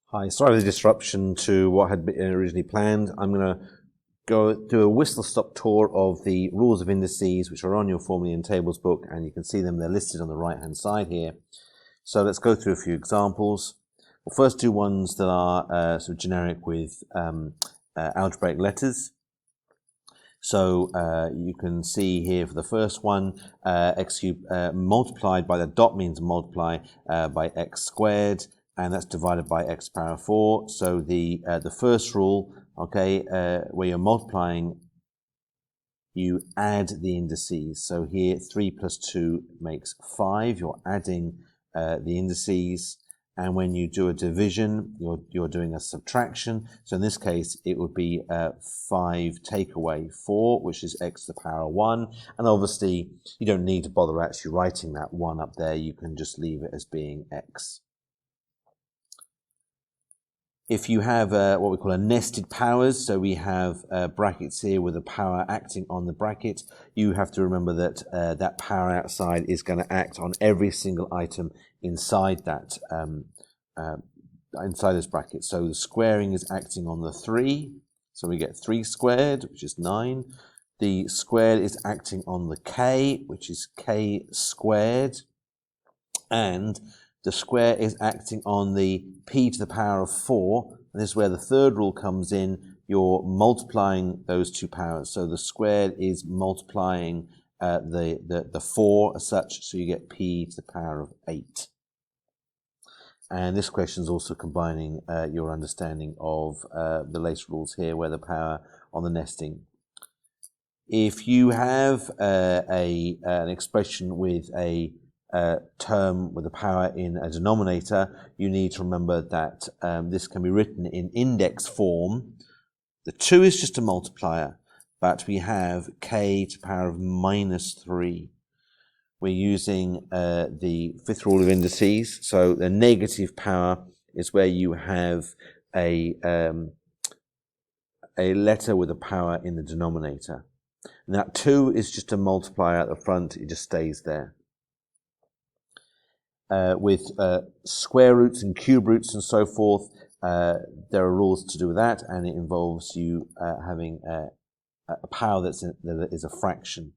Hi, sorry for the disruption to what had been originally planned. I'm going to go do a whistle-stop tour of the rules of indices, which are on your Formula and Tables book, and you can see them. They're listed on the right-hand side here. So let's go through a few examples. We'll first do ones that are sort of generic with algebraic letters. So you can see here for the first one, x cubed multiplied by the dot means multiply by x squared, and that's divided by x power 4. So the first rule, okay, where you're multiplying, you add the indices. So here 3 plus 2 makes 5. You're adding the indices. And when you do a division, you're doing a subtraction. So in this case, it would be 5 take away 4, which is x to the power 1. And obviously, you don't need to bother actually writing that 1 up there. You can just leave it as being x. If you have what we call a nested powers, so we have brackets here with a power acting on the bracket, you have to remember that that power outside is going to act on every single item inside that inside this bracket. So the squaring is acting on the 3, so we get 3 squared, which is 9. The squared is acting on the k, which is k squared, and the square is acting on the p to the power of 4, and this is where the third rule comes in. You're multiplying those two powers. So the squared is multiplying the 4 as such, so you get p to the power of 8. And this question is also combining your understanding of the later rules here, where the power on the nesting. If you have an expression with a term with a power in a denominator, you need to remember that this can be written in index form. The 2 is just a multiplier, but we have k to the power of minus 3. We're using the fifth rule of indices. So the negative power is where you have a letter with a power in the denominator. And that 2 is just a multiplier at the front. It just stays there. With square roots and cube roots and so forth, there are rules to do with that, and it involves you having a power that is a fraction.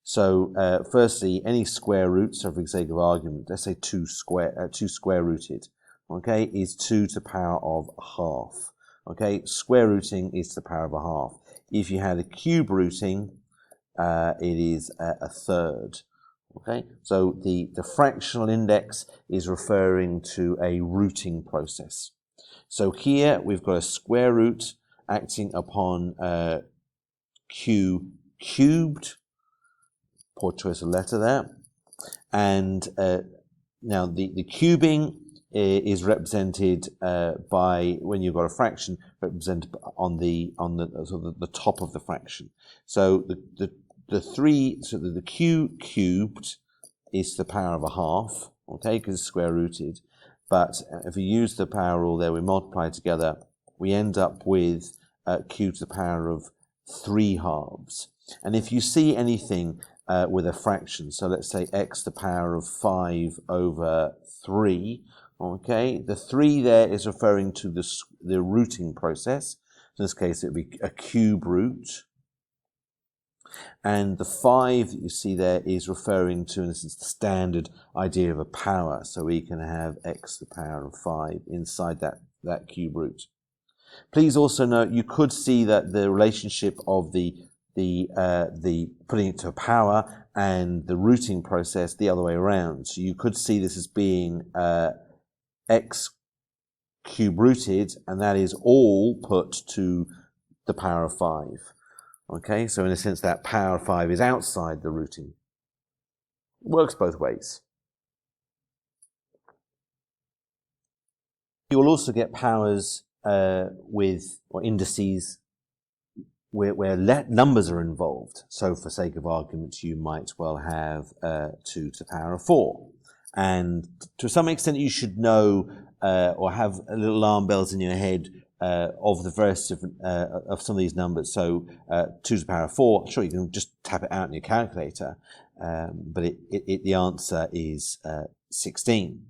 So firstly, any square root, so for the sake of argument, let's say 2 square rooted, okay, is 2 to the power of half. Okay, square rooting is to the power of a half. If you had a cube rooting, it is a third. Okay, so the fractional index is referring to a rooting process. So here we've got a square root acting upon q cubed. Poor choice of letter there. And now the cubing is represented by, when you've got a fraction, represented on the sort of the top of the fraction. So the 3, so the q cubed is the power of a half, okay, because it's square rooted. But if we use the power rule there, we multiply together, we end up with q to the power of 3 halves. And if you see anything with a fraction, so let's say x to the power of 5 over 3, okay, the 3 there is referring to the rooting process. In this case, it would be a cube root. And the 5 that you see there is referring to, in essence, the standard idea of a power. So we can have x to the power of 5 inside that cube root. Please also note, you could see that the relationship of the putting it to a power and the rooting process the other way around. So you could see this as being x cube rooted, and that is all put to the power of 5. Okay, so in a sense that power of 5 is outside the rooting. It works both ways. You will also get powers with, or indices, where numbers are involved. So for sake of argument, you might well have 2 to the power of 4. And to some extent, you should know or have little alarm bells in your head of the various different of some of these numbers. So 2 to the power of 4, sure, you can just tap it out in your calculator, but the answer is 16.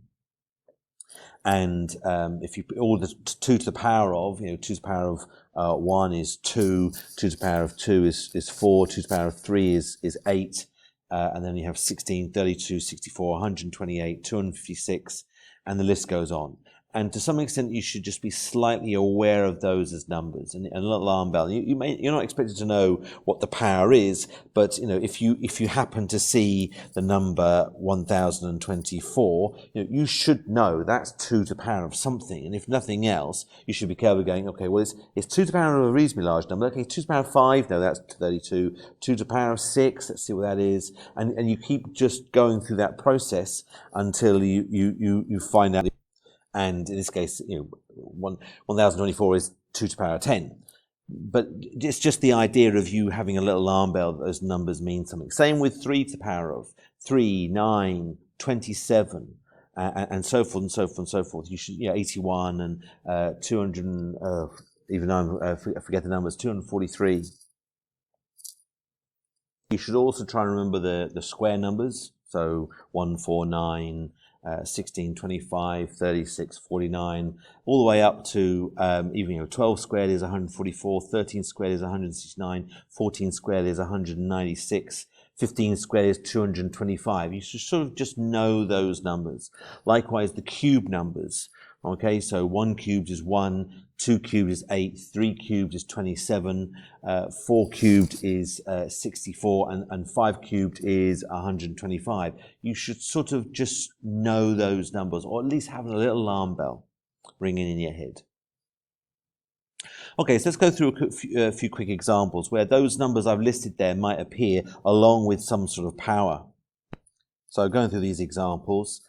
And if you put all the 2 to the power of, 2 to the power of 1 is 2, 2 to the power of 2 is 4, 2 to the power of 3 is 8, and then you have 16, 32, 64, 128, 256, and the list goes on. And to some extent, you should just be slightly aware of those as numbers, and a little alarm bell. You're not expected to know what the power is, but if you happen to see the number 1024, you should know that's 2 to the power of something. And if nothing else, you should be careful going, okay, well it's 2 to the power of a reasonably large number. Okay, 2 to the power of 5, no, that's 32. 2 to the power of 6, let's see what that is. And you keep just going through that process until you find out. And in this case, 1024 is 2 to the power of 10. But it's just the idea of you having a little alarm bell that those numbers mean something. Same with 3 to the power of 3, 9, 27, and so forth and so forth and so forth. You should, 81 and 200, even though I forget the numbers, 243. You should also try and remember the square numbers. So 1, 4, 9, 16, 25, 36, 49, all the way up to even 12 squared is 144, 13 squared is 169, 14 squared is 196, 15 squared is 225. You should sort of just know those numbers. Likewise, the cube numbers. Okay, so 1 cubed is 1, 2 cubed is 8, 3 cubed is 27, 4 cubed is 64, and 5 cubed is 125. You should sort of just know those numbers, or at least have a little alarm bell ringing in your head. Okay, so let's go through a few quick examples where those numbers I've listed there might appear along with some sort of power. So going through these examples,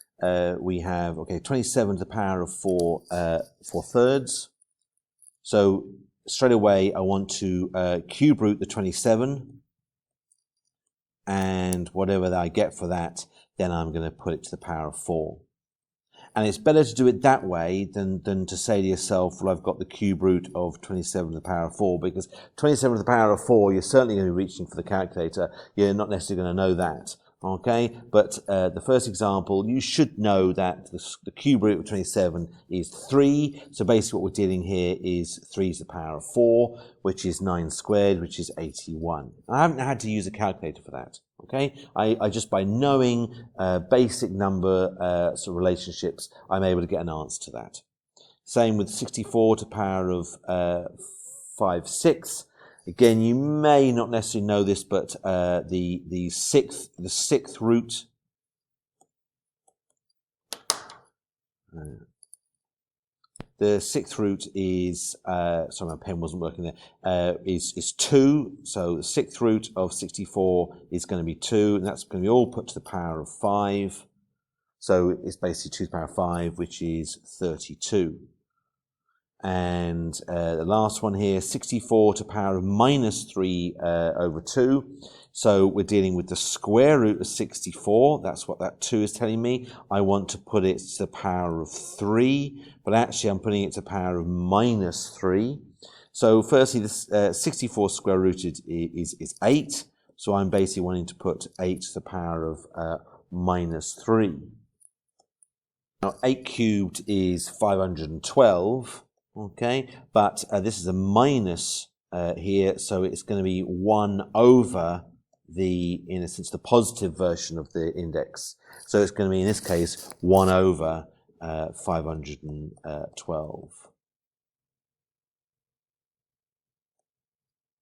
we have, 27 to the power of 4 thirds. So straight away, I want to cube root the 27, and whatever that I get for that, then I'm going to put it to the power of 4. And it's better to do it that way than to say to yourself, well, I've got the cube root of 27 to the power of 4, because 27 to the power of 4, you're certainly going to be reaching for the calculator. You're not necessarily going to know that. Okay, but the first example, you should know that the cube root of 27 is 3. So basically what we're dealing here is 3 to the power of 4, which is 9 squared, which is 81. I haven't had to use a calculator for that. Okay, I just by knowing basic number sort of relationships, I'm able to get an answer to that. Same with 64 to the power of 5/6. Again, you may not necessarily know this, but the sixth root is sorry, my pen wasn't working there. Is 2. So the sixth root of 64 is going to be 2, and that's going to be all put to the power of 5. So it's basically 2 to the power of 5, which is 32. And the last one here, 64 to the power of minus 3 over 2. So we're dealing with the square root of 64. That's what that 2 is telling me. I want to put it to the power of 3, but actually I'm putting it to the power of minus 3. So firstly, this 64 square rooted is 8. So I'm basically wanting to put 8 to the power of minus 3. Now 8 cubed is 512. Okay, but this is a minus here, so it's going to be 1 over the, in a sense, the positive version of the index. So it's going to be, in this case, 1 over 512.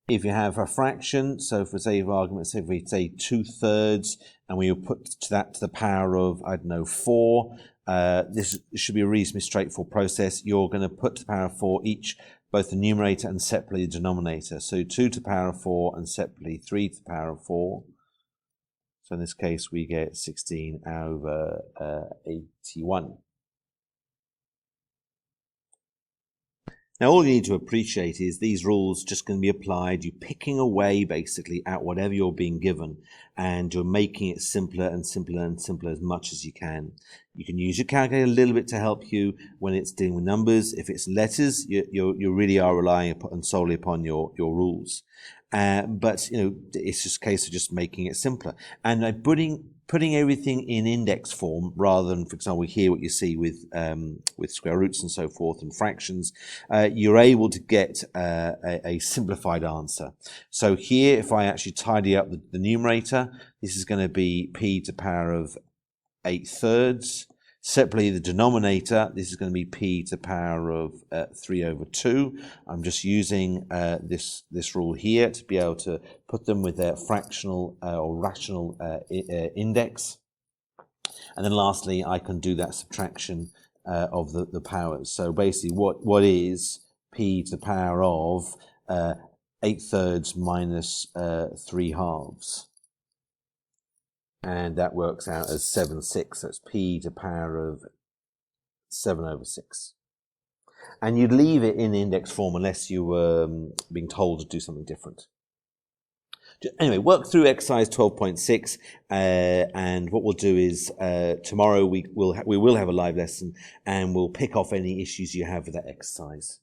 If you have a fraction, so for sake of argument, say if we say 2/3, and we put that to the power of, 4, this should be a reasonably straightforward process. You're going to put to the power of 4 each, both the numerator and separately the denominator. So 2 to the power of 4 and separately 3 to the power of 4. So in this case, we get 16 over 81. Now, all you need to appreciate is these rules just going to be applied. You're picking away, basically, at whatever you're being given, and you're making it simpler and simpler and simpler as much as you can. You can use your calculator a little bit to help you when it's dealing with numbers. If it's letters, you really are relying solely upon your rules. But, it's just a case of just making it simpler. And by putting putting everything in index form rather than, for example, here what you see with square roots and so forth and fractions, you're able to get a simplified answer. So here, if I actually tidy up the numerator, this is going to be p to the power of 8/3. Separately, the denominator, this is going to be p to the power of 3/2. I'm just using this rule here to be able to put them with their fractional or rational index. And then lastly, I can do that subtraction of the powers. So basically, what is p to the power of 8/3 minus 3/2? And that works out as 7/6. So it's p to the power of 7/6. And you'd leave it in index form unless you were being told to do something different. Anyway, work through exercise 12.6, and what we'll do is tomorrow we will have a live lesson, and we'll pick off any issues you have with that exercise.